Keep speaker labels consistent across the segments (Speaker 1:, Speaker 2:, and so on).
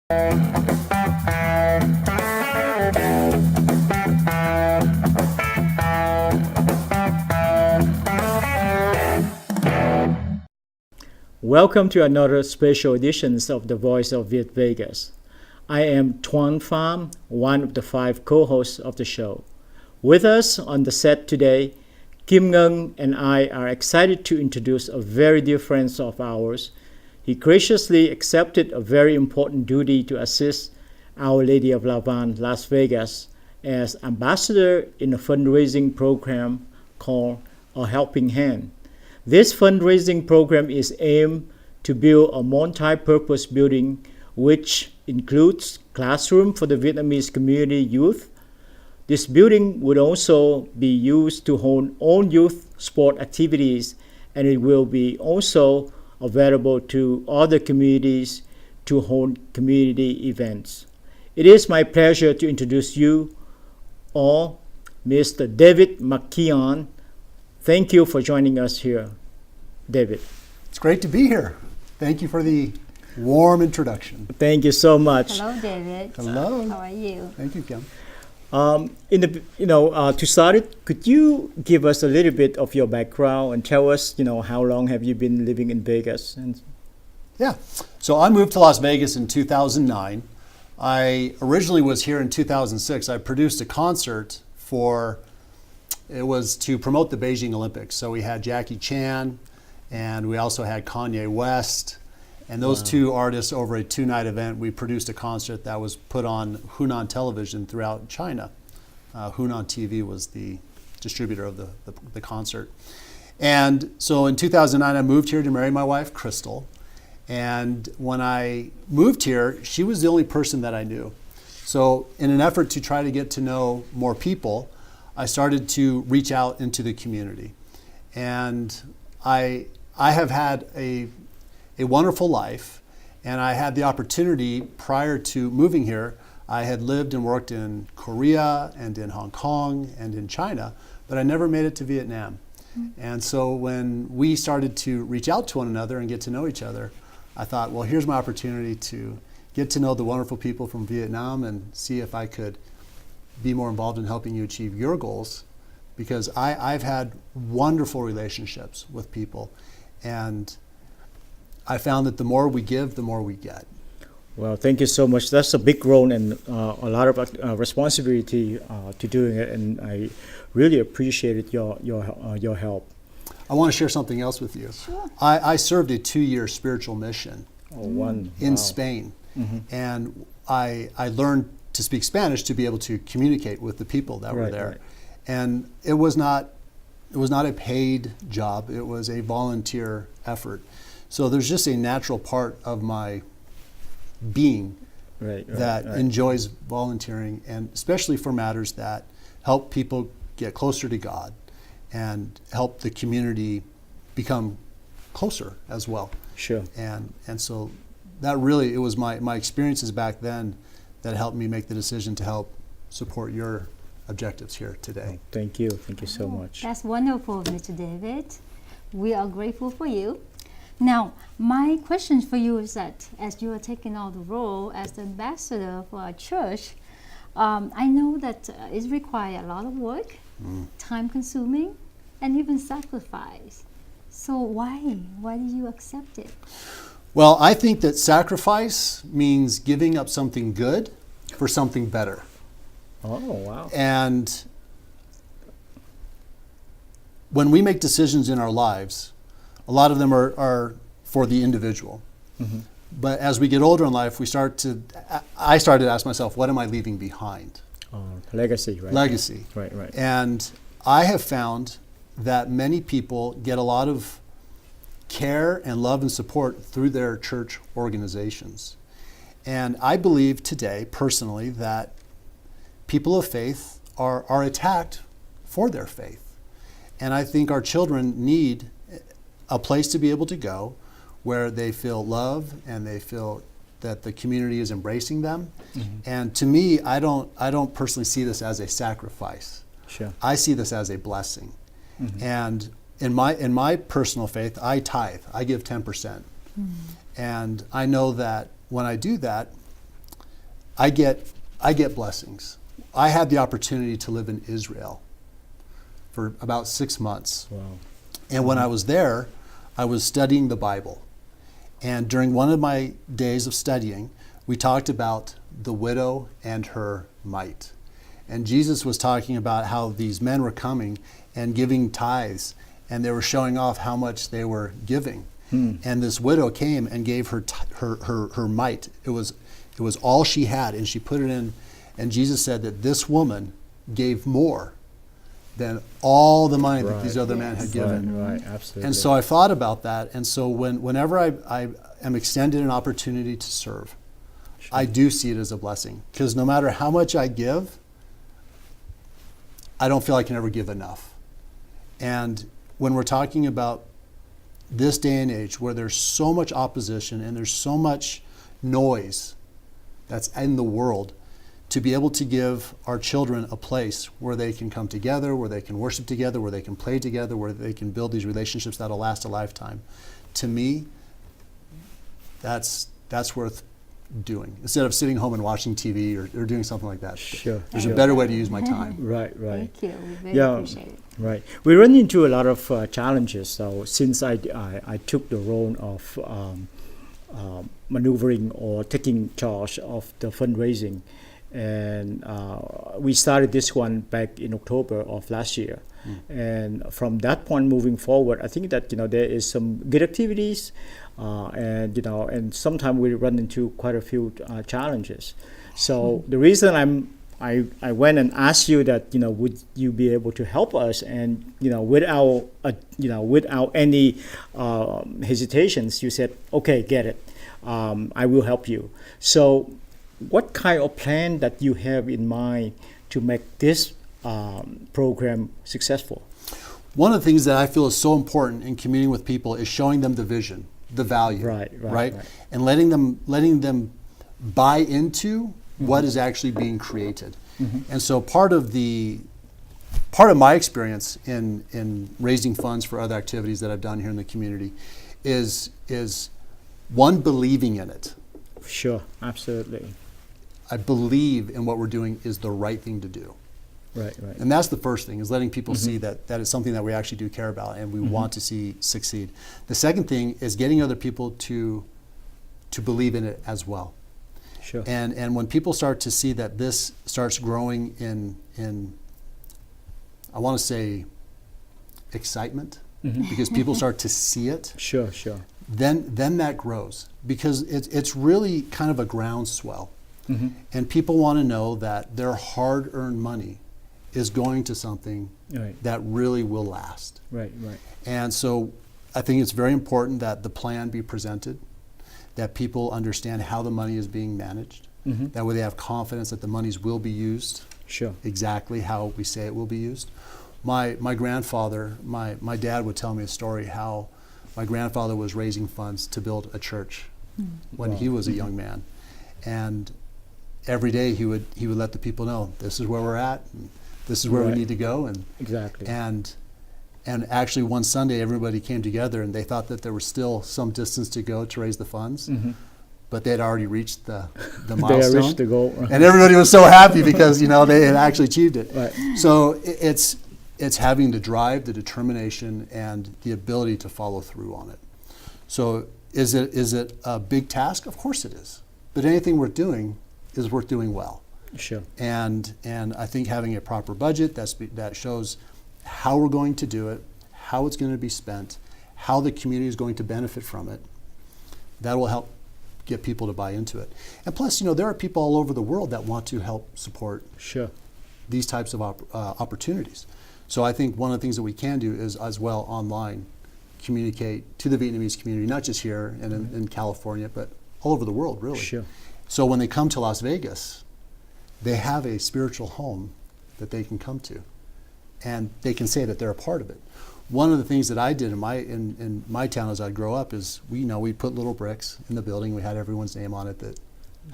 Speaker 1: Welcome to another special edition of The Voice of Viet Vegas. I am Tuan Pham, one of the 5 co-hosts of the show. With us on the set today, Kim Ngân and I are excited to introduce a very dear friend of ours. He graciously accepted a very important duty to assist Our Lady of Lavaan, Las Vegas, as ambassador in a fundraising program called A Helping Hand. This fundraising program is aimed to build a multi-purpose building which includes classroom for the Vietnamese community youth. This building would also be used to hold all youth sport activities, and it will be also available to other communities to hold community events. It is my pleasure to introduce you all, Mr. David McKeon. Thank you for joining us here, David.
Speaker 2: It's great to be here. Thank you for the warm introduction.
Speaker 1: Thank you so much.
Speaker 3: Hello, David.
Speaker 2: Hello.
Speaker 3: How are you?
Speaker 2: Thank you, Kim.
Speaker 1: To start it, could you give us a little bit of your background and tell us, how long have you been living in Vegas?
Speaker 2: Yeah. So I moved to Las Vegas in 2009. I originally was here in 2006. I produced a concert it was to promote the Beijing Olympics. So we had Jackie Chan, and we also had Kanye West. And those two artists, over a 2-night event, we produced a concert that was put on Hunan television throughout China. Hunan TV was the distributor of the concert. And so in 2009, I moved here to marry my wife, Crystal. And when I moved here, she was the only person that I knew. So in an effort to try to get to know more people, I started to reach out into the community. And I have had a wonderful life, and I had the opportunity prior to moving here. I had lived and worked in Korea and in Hong Kong and in China, but I never made it to Vietnam. And so when we started to reach out to one another and get to know each other, I thought, well, here's my opportunity to get to know the wonderful people from Vietnam and see if I could be more involved in helping you achieve your goals, because I've had wonderful relationships with people, and I found that the more we give, the more we get.
Speaker 1: Well, thank you so much. That's a big role and a lot of responsibility to doing it, and I really appreciated your help.
Speaker 2: I want to share something else with you.
Speaker 3: Sure.
Speaker 2: I served a 2-year spiritual mission in Spain, and I learned to speak Spanish to be able to communicate with the people that were there. Right. And it was not a paid job. It was a volunteer effort. So there's just a natural part of my being that enjoys volunteering, and especially for matters that help people get closer to God and help the community become closer as well.
Speaker 1: Sure.
Speaker 2: And so that really, it was my experiences back then that helped me make the decision to help support your objectives here today.
Speaker 1: Thank you so much.
Speaker 3: That's wonderful, Mr. David. We are grateful for you. Now, my question for you is that as you are taking on the role as the ambassador for our church, I know that it requires a lot of work, time-consuming, and even sacrifice. So why did you accept it?
Speaker 2: Well, I think that sacrifice means giving up something good for something better.
Speaker 1: Oh, wow.
Speaker 2: And when we make decisions in our lives, a lot of them are for the individual. But as we get older in life, I started to ask myself, what am I leaving behind?
Speaker 1: Legacy, right?
Speaker 2: Legacy.
Speaker 1: Right.
Speaker 2: And I have found that many people get a lot of care and love and support through their church organizations. And I believe today, personally, that people of faith are attacked for their faith. And I think our children need a place to be able to go where they feel love and they feel that the community is embracing them. And to me, I don't personally see this as a sacrifice.
Speaker 1: Sure.
Speaker 2: I see this as a blessing. And in my personal faith, I tithe. I give 10%. And I know that when I do that, I get blessings. I had the opportunity to live in Israel for about 6 months.
Speaker 1: Wow.
Speaker 2: And when I was there, I was studying the Bible. And during one of my days of studying, we talked about the widow and her mite. And Jesus was talking about how these men were coming and giving tithes, and they were showing off how much they were giving. And this widow came and gave her mite. It was all she had, and she put it in. And Jesus said that this woman gave more than all the money that these other men had given.
Speaker 1: Right, absolutely.
Speaker 2: And so I thought about that. And so whenever I am extended an opportunity to serve, I do see it as a blessing. Because no matter how much I give, I don't feel I can ever give enough. And when we're talking about this day and age where there's so much opposition and there's so much noise that's in the world, to be able to give our children a place where they can come together, where they can worship together, where they can play together, where they can build these relationships that'll last a lifetime. To me, that's worth doing. Instead of sitting home and watching TV or doing something like that.
Speaker 1: Sure.
Speaker 2: There's a better way to use my time.
Speaker 1: Right.
Speaker 3: Thank you. We very appreciate it.
Speaker 1: Right. We run into a lot of challenges. So since I took the role of maneuvering or taking charge of the fundraising, and we started this one back in October of last year. And from that point moving forward, I think that there is some good activities, and sometimes we run into quite a few challenges. So the reason I went and asked you that would you be able to help us, and without any hesitations, you said, okay, get it, I will help you. So what kind of plan that you have in mind to make this program successful?
Speaker 2: One of the things that I feel is so important in communing with people is showing them the vision, the value,
Speaker 1: right.
Speaker 2: And letting them buy into what is actually being created. And so part of my experience in raising funds for other activities that I've done here in the community is one, believing in it.
Speaker 1: Sure, absolutely.
Speaker 2: I believe in what we're doing is the right thing to do.
Speaker 1: Right.
Speaker 2: And that's the first thing, is letting people see that it's something that we actually do care about and we want to see succeed. The second thing is getting other people to believe in it as well.
Speaker 1: Sure.
Speaker 2: And when people start to see that this starts growing in I want to say excitement, because people start to see it.
Speaker 1: Sure.
Speaker 2: Then that grows, because it's really kind of a groundswell. And people want to know that their hard-earned money is going to something that really will last.
Speaker 1: Right.
Speaker 2: And so I think it's very important that the plan be presented, that people understand how the money is being managed, that way they have confidence that the monies will be used exactly how we say it will be used. My grandfather, my dad would tell me a story how my grandfather was raising funds to build a church when he was a young man. And every day he would let the people know, this is where we're at, and this is where we need to go. And
Speaker 1: exactly.
Speaker 2: And actually one Sunday everybody came together and they thought that there was still some distance to go to raise the funds, but they had already reached the milestone.
Speaker 1: They had reached the goal.
Speaker 2: And everybody was so happy because they had actually achieved it.
Speaker 1: Right.
Speaker 2: So it's having the drive, the determination, and the ability to follow through on it. So is it a big task? Of course it is. But anything worth doing is worth doing well.
Speaker 1: Sure.
Speaker 2: And I think having a proper budget that shows how we're going to do it, how it's going to be spent, how the community is going to benefit from it, that will help get people to buy into it. And plus, there are people all over the world that want to help support these types of opportunities. So I think one of the things that we can do is, as well, online, communicate to the Vietnamese community, not just here and in California, but all over the world, really.
Speaker 1: Sure.
Speaker 2: So when they come to Las Vegas, they have a spiritual home that they can come to, and they can say that they're a part of it. One of the things that I did in my town as I grow up is we put little bricks in the building. We had everyone's name on it that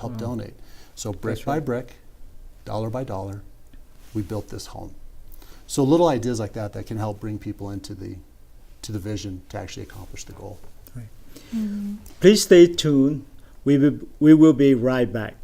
Speaker 2: helped donate. So brick by brick, dollar by dollar, we built this home. So little ideas like that can help bring people into the vision to actually accomplish the goal.
Speaker 1: Right. Please stay tuned. We will be right back.